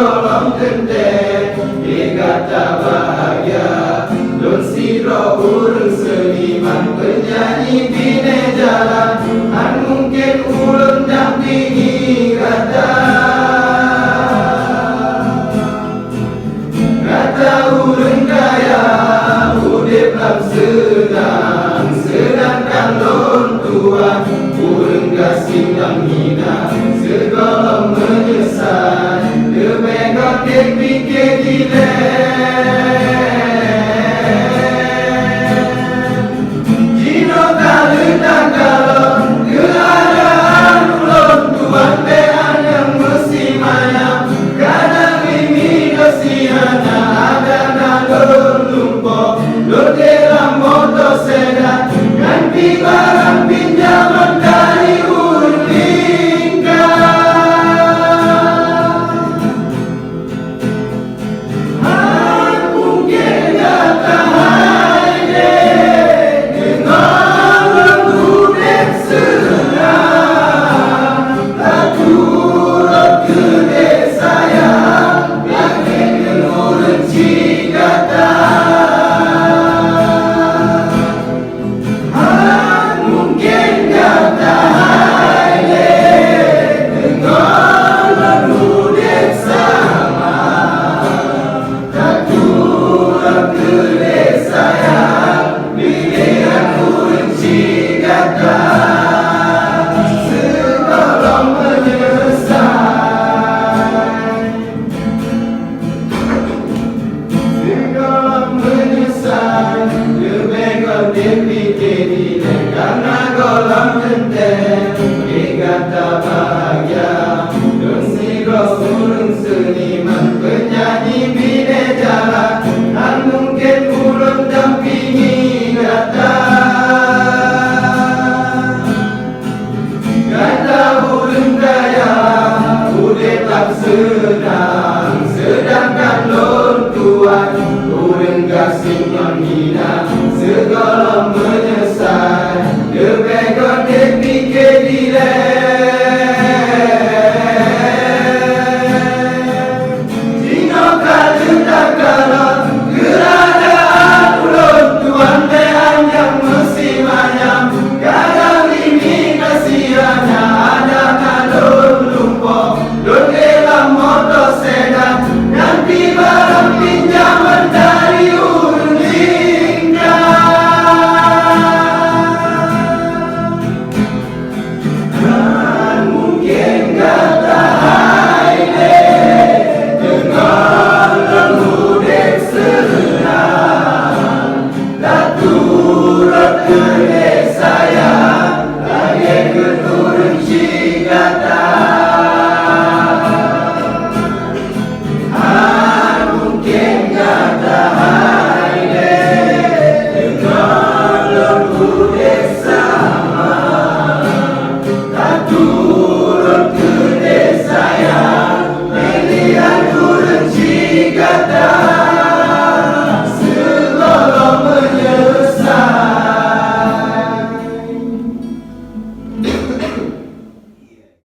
golong gede kata bahagia don siro urang seniman penyanyi bine jalan an mungkin ulun dampingi kata urang kaya udip lam sedang sedangkan lon tua urang gasing lam hina segala menyesal kebegot dek pikir gila jino kali tak galon keadaan ulun tuan bean yang mesti mayam kadang mimi kesiana ada nalun lumpur lur dalam motor sedan ganti barang pinjaman dari urun karena golong genteng kata bahagia don siro urang seniman penyanyi bine jalan dan mungkin ulun dampingi kata urang kaya udip tak sedang sedangkan lon tuan urang gasing yang hina segala menyesal kebegot dek pikir gila jino kali tak galon keadaan ulun tuan bean yang mesti manyam kadang ini kasihannya ada nalun lumpur lur dalam motor sedan ganti barang pinjaman dari urun Good.